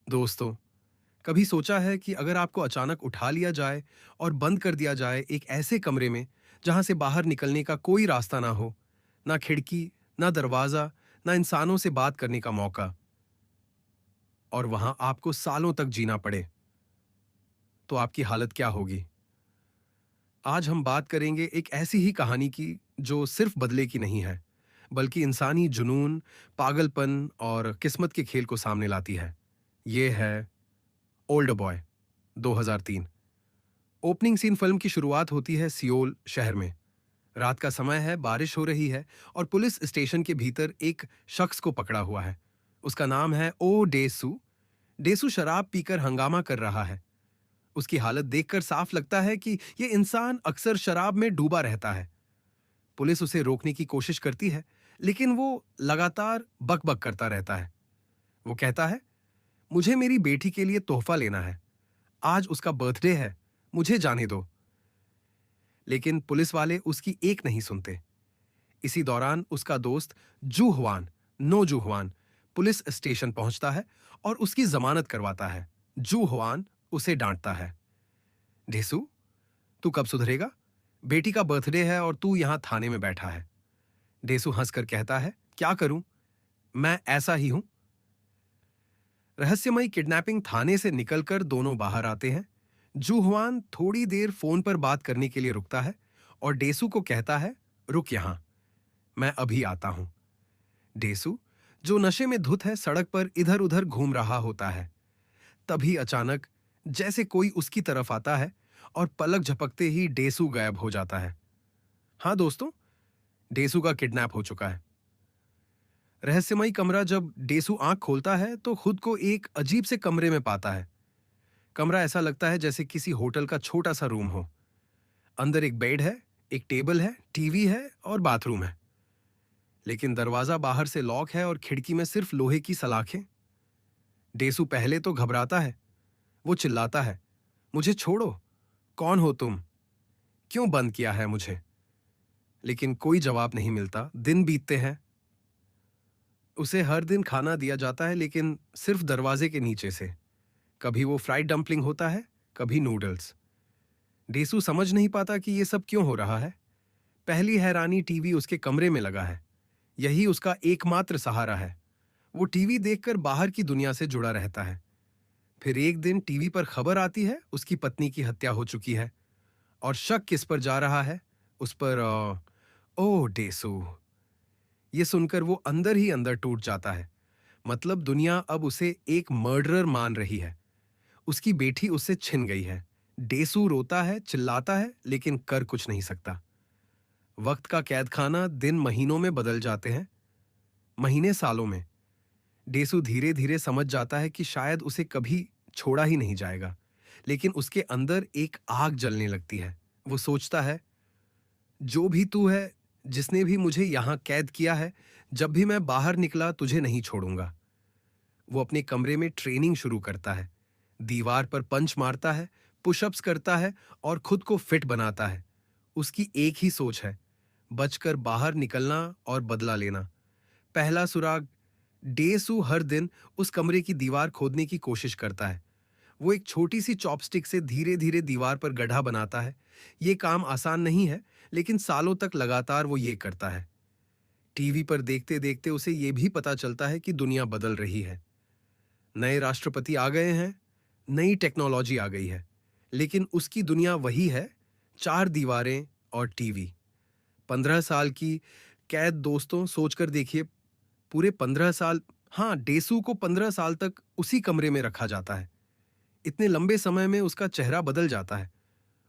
दोस्तों, कभी सोचा है कि अगर आपको अचानक उठा लिया जाए और बंद कर दिया जाए एक ऐसे कमरे में जहां से बाहर निकलने का कोई रास्ता ना हो, ना खिड़की, ना दरवाजा, ना इंसानों से बात करने का मौका, और वहां आपको सालों तक जीना पड़े, तो आपकी हालत क्या होगी? आज हम बात करेंगे एक ऐसी ही कहानी की जो सिर्फ बदले की नहीं है, बल्कि इंसानी जुनून, पागलपन और किस्मत के खेल को सामने लाती है। ये है old boy 2003। Opening scene film की शुरुआत होती है सियोल शहर में। रात का समय है, बारिश हो रही है और पुलिस स्टेशन के भीतर एक शख्स को पकड़ा हुआ है। उसका नाम है ओ डेसू। डेसू शराब पीकर हंगामा कर रहा है। उसकी हालत देखकर साफ लगता है कि यह इंसान अक्सर शराब में डूबा रहता है। पुलिस उसे रोकने की कोशिश करती है, लेकिन वो लगातार बकबक करता रहता है। वो कहता है, मुझे मेरी बेटी के लिए तोहफा लेना है। आज उसका बर्थडे है, मुझे जाने दो। लेकिन पुलिस वाले उसकी एक नहीं सुनते। इसी दौरान उसका दोस्त जूहवान, नो जूहवान, पुलिस स्टेशन पहुंचता है और उसकी जमानत करवाता है। जूहवान उसे डांटता है, ढेसू, तू कब सुधरेगा? बेटी का बर्थडे है और तू यहां थाने में बैठा है। ढेसू हंसकर कहता है, क्या करूं, मैं ऐसा ही हूं। रहस्यमयी किडनैपिंग थाने से निकलकर दोनों बाहर आते हैं। जूहवान थोड़ी देर फोन पर बात करने के लिए रुकता है और डेसू को कहता है, रुक यहां, मैं अभी आता हूं। डेसू, जो नशे में धुत है, सड़क पर इधर उधर घूम रहा होता है। तभी अचानक जैसे कोई उसकी तरफ आता है और पलक झपकते ही डेसू गायब हो जाता है। हाँ दोस्तों, डेसू का किडनैप हो चुका है। रहस्यमयी कमरा जब डेसू आंख खोलता है तो खुद को एक अजीब से कमरे में पाता है। कमरा ऐसा लगता है जैसे किसी होटल का छोटा सा रूम हो। अंदर एक बेड है, एक टेबल है, टीवी है और बाथरूम है। लेकिन दरवाजा बाहर से लॉक है और खिड़की में सिर्फ लोहे की सलाखें। डेसू पहले तो घबराता है। वो चिल्लाता है, मुझे छोड़ो, कौन हो तुम? क्यों बंद किया है मुझे? लेकिन कोई जवाब नहीं मिलता। दिन बीतते हैं। उसे हर दिन खाना दिया जाता है, लेकिन सिर्फ दरवाजे के नीचे से। कभी वो फ्राइड डंपलिंग होता है, कभी नूडल्स। डेसू समझ नहीं पाता कि ये सब क्यों हो रहा है। पहली हैरानी, टीवी उसके कमरे में लगा है। यही उसका एकमात्र सहारा है। वो टीवी देखकर बाहर की दुनिया से जुड़ा रहता है। फिर एक दिन टीवी पर खबर आती है, उसकी पत्नी की हत्या हो चुकी है। और शक किस पर जा रहा है? उस पर। ओह डेसू! ये सुनकर वो अंदर ही अंदर टूट जाता है। मतलब दुनिया अब उसे एक मर्डरर मान रही है। उसकी बेटी उससे छिन गई है। डेसू रोता है, चिल्लाता है, लेकिन कर कुछ नहीं सकता। वक्त का कैदखाना दिन महीनों में बदल जाते हैं, महीने सालों में। डेसू धीरे धीरे समझ जाता है कि शायद उसे कभी छोड़ा ही नहीं जाएगा। लेकिन उसके अंदर एक आग जलने लगती है। वो सोचता है, जो भी तू है, जिसने भी मुझे यहां कैद किया है, जब भी मैं बाहर निकला तुझे नहीं छोड़ूंगा। वो अपने कमरे में ट्रेनिंग शुरू करता है। दीवार पर पंच मारता है, पुशअप्स करता है और खुद को फिट बनाता है। उसकी एक ही सोच है, बचकर बाहर निकलना और बदला लेना। पहला सुराग, डेसू हर दिन उस कमरे की दीवार खोदने की कोशिश करता है। वो एक छोटी सी चॉपस्टिक से धीरे धीरे दीवार पर गड्ढा बनाता है। ये काम आसान नहीं है, लेकिन सालों तक लगातार वो ये करता है। टीवी पर देखते देखते उसे ये भी पता चलता है कि दुनिया बदल रही है। नए राष्ट्रपति आ गए हैं, नई टेक्नोलॉजी आ गई है, लेकिन उसकी दुनिया वही है, चार दीवारें और टीवी। 15 साल की कैद, दोस्तों सोचकर देखिए, पूरे 15 साल। हाँ, डेसू को 15 साल तक उसी कमरे में रखा जाता है। इतने लंबे समय में उसका चेहरा बदल जाता है।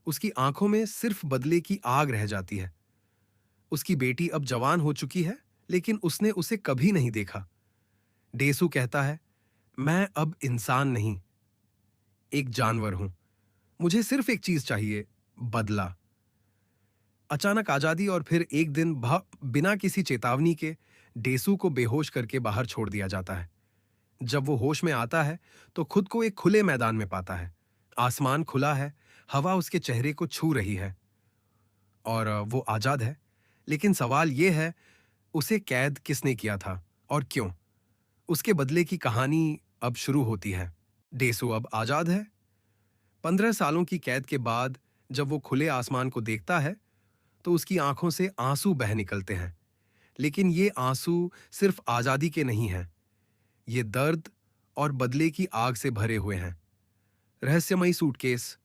उसकी आंखों में सिर्फ बदले की आग रह जाती है। उसकी बेटी अब जवान हो चुकी है, लेकिन उसने उसे कभी नहीं देखा। डेसू कहता है, मैं अब इंसान नहीं, एक जानवर हूं। मुझे सिर्फ एक चीज चाहिए, बदला। अचानक आजादी और फिर एक दिन बिना किसी चेतावनी के डेसू को बेहोश करके बाहर छोड़ दिया जाता है। जब वो होश में आता है तो खुद को एक खुले मैदान में पाता है। आसमान खुला है, हवा उसके चेहरे को छू रही है और वो आजाद है। लेकिन सवाल ये है, उसे कैद किसने किया था और क्यों? उसके बदले की कहानी अब शुरू होती है। डेसू अब आजाद है। 15 सालों की कैद के बाद जब वो खुले आसमान को देखता है तो उसकी आंखों से आंसू बह निकलते हैं। लेकिन ये आंसू सिर्फ आजादी के नहीं हैं, ये दर्द और बदले की आग से भरे हुए हैं। रहस्यमयी सूटकेस।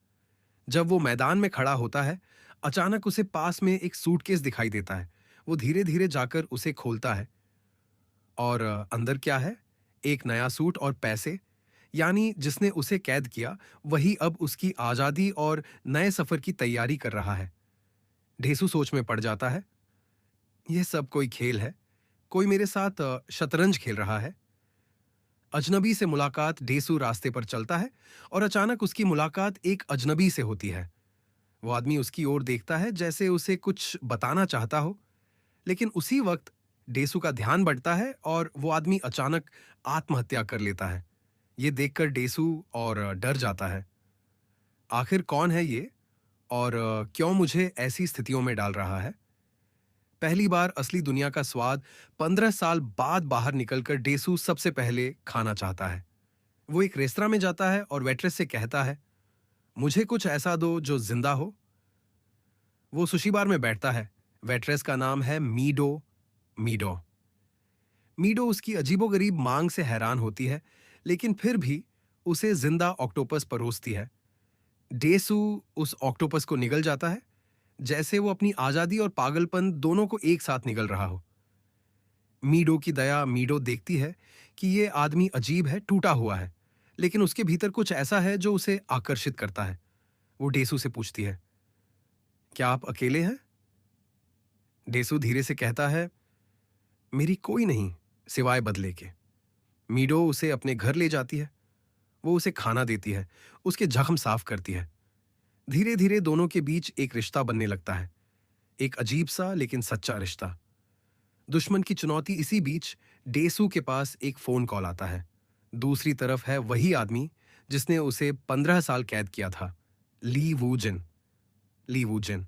जब वो मैदान में खड़ा होता है, अचानक उसे पास में एक सूटकेस दिखाई देता है। वो धीरे धीरे जाकर उसे खोलता है और अंदर क्या है? एक नया सूट और पैसे। यानी जिसने उसे कैद किया वही अब उसकी आजादी और नए सफर की तैयारी कर रहा है। ढेसू सोच में पड़ जाता है, यह सब कोई खेल है। कोई मेरे साथ शतरंज खेल रहा है। अजनबी से मुलाकात। ढेसू रास्ते पर चलता है और अचानक उसकी मुलाकात एक अजनबी से होती है। वो आदमी उसकी ओर देखता है जैसे उसे कुछ बताना चाहता हो, लेकिन उसी वक्त डेसू का ध्यान बढ़ता है और वो आदमी अचानक आत्महत्या कर लेता है। ये देखकर डेसू और डर जाता है। आखिर कौन है ये और क्यों मुझे ऐसी स्थितियों में डाल रहा है? पहली बार असली दुनिया का स्वाद 15 साल बाद बाहर निकलकर डेसू सबसे पहले खाना चाहता है। वो एक रेस्तरां में जाता है और वेट्रेस से कहता है, मुझे कुछ ऐसा दो जो जिंदा हो। वो सुशी बार में बैठता है। वेट्रेस का नाम है मीडो। मीडो मीडो उसकी अजीबोगरीब मांग से हैरान होती है, लेकिन फिर भी उसे जिंदा ऑक्टोपस परोसती है। डेसू उस ऑक्टोपस को निगल जाता है, जैसे वो अपनी आजादी और पागलपन दोनों को एक साथ निगल रहा हो। मीडो की दया। मीडो देखती है कि ये आदमी अजीब है, टूटा हुआ है, लेकिन उसके भीतर कुछ ऐसा है जो उसे आकर्षित करता है। वो डेसू से पूछती है, क्या आप अकेले हैं? डेसू धीरे से कहता है, मेरी कोई नहीं सिवाय बदले के। मीडो उसे अपने घर ले जाती है। वो उसे खाना देती है, उसके जख्म साफ करती है। धीरे धीरे दोनों के बीच एक रिश्ता बनने लगता है, एक अजीब सा लेकिन सच्चा रिश्ता। दुश्मन की चुनौती। इसी बीच डेसू के पास एक फोन कॉल आता है। दूसरी तरफ है वही आदमी जिसने उसे 15 साल कैद किया था, ली वूजिन। ली वूजिन।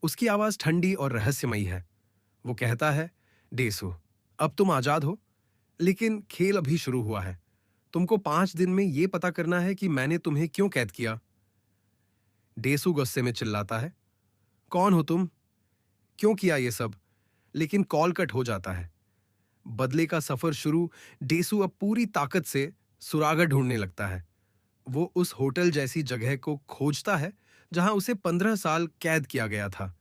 उसकी आवाज ठंडी और रहस्यमयी है। वो कहता है, डेसू, अब तुम आजाद हो, लेकिन खेल अभी शुरू हुआ है। तुमको 5 दिन में यह पता करना है कि मैंने तुम्हें क्यों कैद किया। डेसू गुस्से में चिल्लाता है, कौन हो तुम? क्यों किया ये सब? लेकिन कॉल कट हो जाता है। बदले का सफर शुरू। डेसू अब पूरी ताकत से सुरागा ढूंढने लगता है। वो उस होटल जैसी जगह को खोजता है जहां उसे 15 साल कैद किया गया था।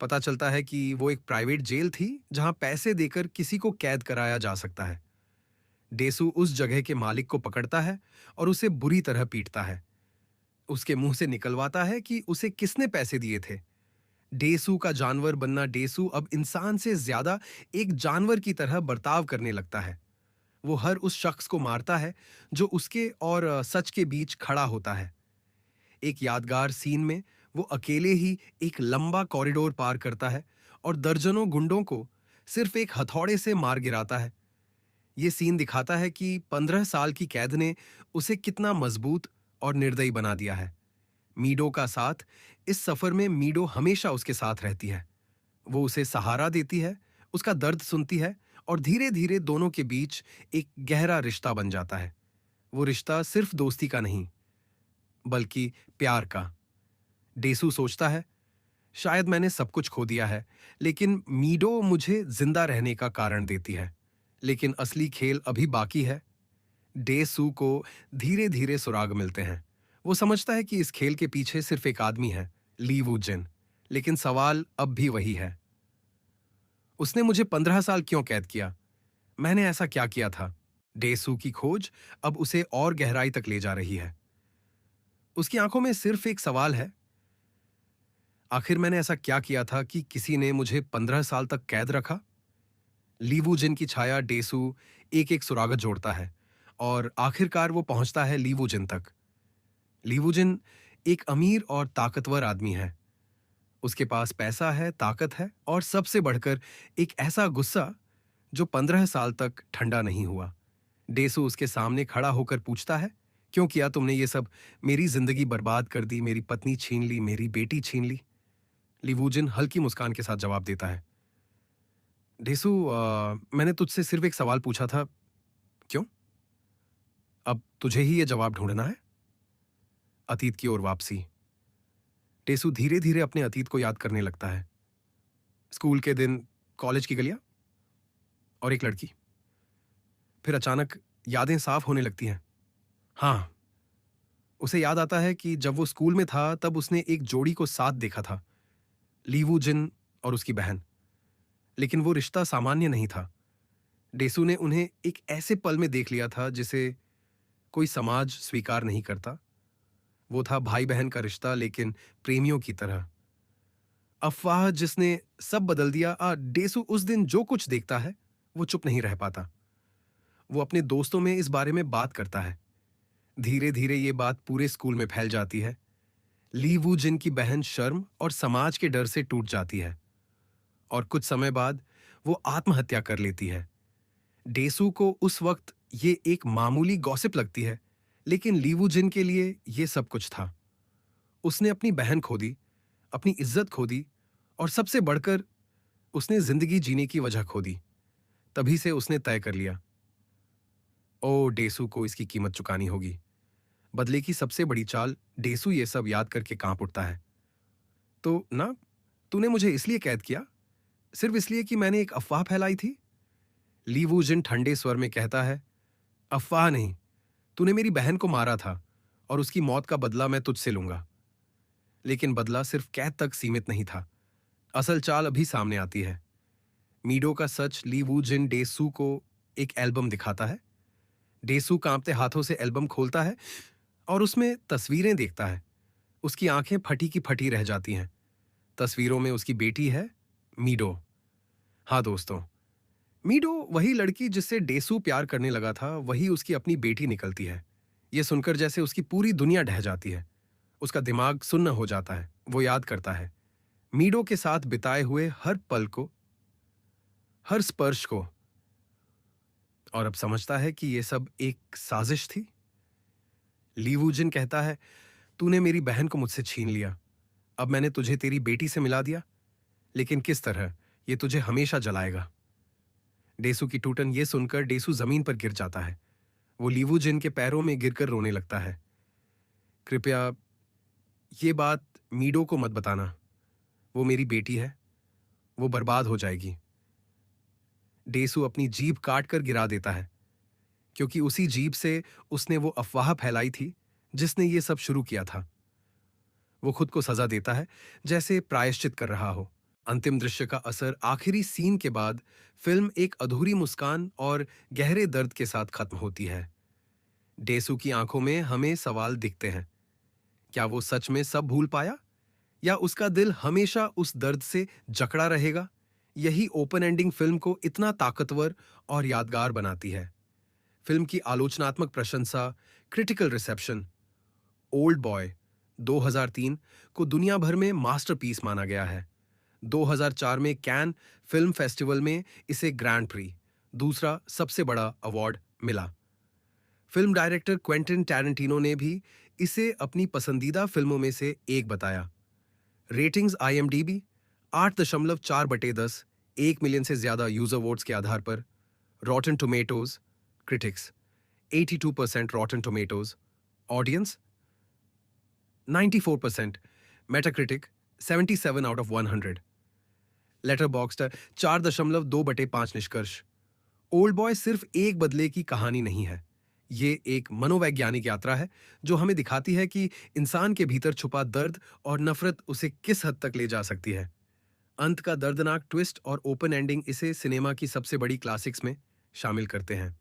पता चलता है कि वो एक प्राइवेट जेल थी जहां पैसे देकर किसी को कैद कराया जा सकता है। डेसू उस जगह के मालिक को पकड़ता है और उसे बुरी तरह पीटता है। उसके मुंह से निकलवाता है कि उसे किसने पैसे दिए थे। डेसू का जानवर बनना। डेसू अब इंसान से ज्यादा एक जानवर की तरह बर्ताव करने लगता है। वो हर उस शख्स को मारता है जो उसके और सच के बीच खड़ा होता है। एक यादगार सीन में वो अकेले ही एक लंबा कॉरिडोर पार करता है और दर्जनों गुंडों को सिर्फ एक हथौड़े से मार गिराता है। ये सीन दिखाता है कि 15 साल की कैद ने उसे कितना मजबूत और निर्दयी बना दिया है। मीडो का साथ। इस सफर में मीडो हमेशा उसके साथ रहती है। वो उसे सहारा देती है, उसका दर्द सुनती है और धीरे धीरे दोनों के बीच एक गहरा रिश्ता बन जाता है। वो रिश्ता सिर्फ दोस्ती का नहीं, बल्कि प्यार का। डेसू सोचता है, शायद मैंने सब कुछ खो दिया है, लेकिन मीडो मुझे जिंदा रहने का कारण देती है। लेकिन असली खेल अभी बाकी है। डेसू को धीरे धीरे सुराग मिलते हैं। वो समझता है कि इस खेल के पीछे सिर्फ एक आदमी है, ली वूजिन। लेकिन सवाल अब भी वही है, उसने मुझे 15 साल क्यों कैद किया? मैंने ऐसा क्या किया था? डेसू की खोज अब उसे और गहराई तक ले जा रही है। उसकी आंखों में सिर्फ एक सवाल है, आखिर मैंने ऐसा क्या किया था कि किसी ने मुझे 15 साल तक कैद रखा? लीवुजिन की छाया। डेसू एक एक सुरागत जोड़ता है और आखिरकार वो पहुंचता है लीवुजिन तक। लीवुजिन एक अमीर और ताकतवर आदमी है। उसके पास पैसा है, ताकत है और सबसे बढ़कर एक ऐसा गुस्सा जो 15 साल तक ठंडा नहीं हुआ। डेसू उसके सामने खड़ा होकर पूछता है, क्यों किया तुमने ये सब? मेरी जिंदगी बर्बाद कर दी, मेरी पत्नी छीन ली, मेरी बेटी छीन ली। लिवुजिन हल्की मुस्कान के साथ जवाब देता है, डेसू, मैंने तुझसे सिर्फ एक सवाल पूछा था। क्यों? अब तुझे ही ये जवाब ढूंढना है। अतीत की ओर वापसी। टेसु धीरे धीरे अपने अतीत को याद करने लगता है। स्कूल के दिन, कॉलेज की गलियां और एक लड़की। फिर अचानक यादें साफ होने लगती हैं। हाँ, उसे याद आता है कि जब वो स्कूल में था तब उसने एक जोड़ी को साथ देखा था, लीवू जिन और उसकी बहन। लेकिन वो रिश्ता सामान्य नहीं था। डेसू ने उन्हें एक ऐसे पल में देख लिया था जिसे कोई समाज स्वीकार नहीं करता। वो था भाई बहन का रिश्ता, लेकिन प्रेमियों की तरह। अफवाह जिसने सब बदल दिया। डेसू उस दिन जो कुछ देखता है वो चुप नहीं रह पाता। वो अपने दोस्तों में इस बारे में बात करता है। धीरे धीरे ये बात पूरे स्कूल में फैल जाती है। ली वू जिन की बहन शर्म और समाज के डर से टूट जाती है और कुछ समय बाद वो आत्महत्या कर लेती है। डेसू को उस वक्त ये एक मामूली गॉसिप लगती है, लेकिन लीवू जिन के लिए ये सब कुछ था। उसने अपनी बहन खो दी, अपनी इज्जत खो दी और सबसे बढ़कर उसने जिंदगी जीने की वजह खो दी। तभी से उसने तय कर लिया, ओ डेसू को इसकी कीमत चुकानी होगी। बदले की सबसे बड़ी चाल। डेसू ये सब याद करके कांप उठता है। तो ना, तूने मुझे इसलिए कैद किया, सिर्फ इसलिए कि मैंने एक अफवाह फैलाई थी? ली वू जिन ठंडे स्वर में कहता है, अफवाह नहीं, तूने मेरी बहन को मारा था और उसकी मौत का बदला मैं तुझसे लूंगा। लेकिन बदला सिर्फ कैद तक सीमित नहीं था। असल चाल अभी सामने आती है। मीडो का सच। ली वू जिन डेसू को एक एल्बम दिखाता है। डेसू कांपते हाथों से एल्बम खोलता है और उसमें तस्वीरें देखता है। उसकी आंखें फटी की फटी रह जाती हैं। तस्वीरों में उसकी बेटी है, मीडो। हाँ दोस्तों, मीडो, वही लड़की जिससे डेसू प्यार करने लगा था, वही उसकी अपनी बेटी निकलती है। यह सुनकर जैसे उसकी पूरी दुनिया ढह जाती है। उसका दिमाग सुन्न हो जाता है। वो याद करता है मीडो के साथ बिताए हुए हर पल को, हर स्पर्श को, और अब समझता है कि यह सब एक साजिश थी। लीवूजिन कहता है, तूने मेरी बहन को मुझसे छीन लिया। अब मैंने तुझे तेरी बेटी से मिला दिया, लेकिन किस तरह? यह तुझे हमेशा जलाएगा। डेसू की टूटन ये सुनकर डेसू जमीन पर गिर जाता है। वो लीवूजिन के पैरों में गिरकर रोने लगता है। कृपया ये बात मीडो को मत बताना। वो मेरी बेटी है, वो बर्बाद हो जाएगी। डेसू अपनी जीभ काट कर गिरा देता है, क्योंकि उसी जीभ से उसने वो अफवाह फैलाई थी जिसने ये सब शुरू किया था। वो खुद को सजा देता है, जैसे प्रायश्चित कर रहा हो। अंतिम दृश्य का असर। आखिरी सीन के बाद फिल्म एक अधूरी मुस्कान और गहरे दर्द के साथ खत्म होती है। डेसू की आंखों में हमें सवाल दिखते हैं। क्या वो सच में सब भूल पाया, या उसका दिल हमेशा उस दर्द से जकड़ा रहेगा? यही ओपन एंडिंग फिल्म को इतना ताकतवर और यादगार बनाती है। फिल्म की आलोचनात्मक प्रशंसा, क्रिटिकल रिसेप्शन। ओल्ड बॉय 2003 को दुनिया भर में मास्टरपीस माना गया है। 2004 में कैन फिल्म फेस्टिवल में इसे ग्रैंड प्री, दूसरा सबसे बड़ा अवार्ड, मिला। फिल्म डायरेक्टर क्वेंटिन टैरेंटिनो ने भी इसे अपनी पसंदीदा फिल्मों में से एक बताया। रेटिंग्स IMDb 8.4/10, 1 मिलियन से ज्यादा यूजर वोट्स के आधार पर। Rotten Tomatoes critics 82% Rotten Tomatoes, audience 94%, Metacritic 77 out of 100, Letterboxd 4.2/5 निष्कर्ष। ओल्ड बॉय सिर्फ एक बदले की कहानी नहीं है, ये एक मनोवैज्ञानिक यात्रा है जो हमें दिखाती है कि इंसान के भीतर छुपा दर्द और नफरत उसे किस हद तक ले जा सकती है। अंत का दर्दनाक ट्विस्ट और ओपन एंडिंग इसे सिनेमा की सबसे बड़ी क्लासिक्स में शामिल करते हैं।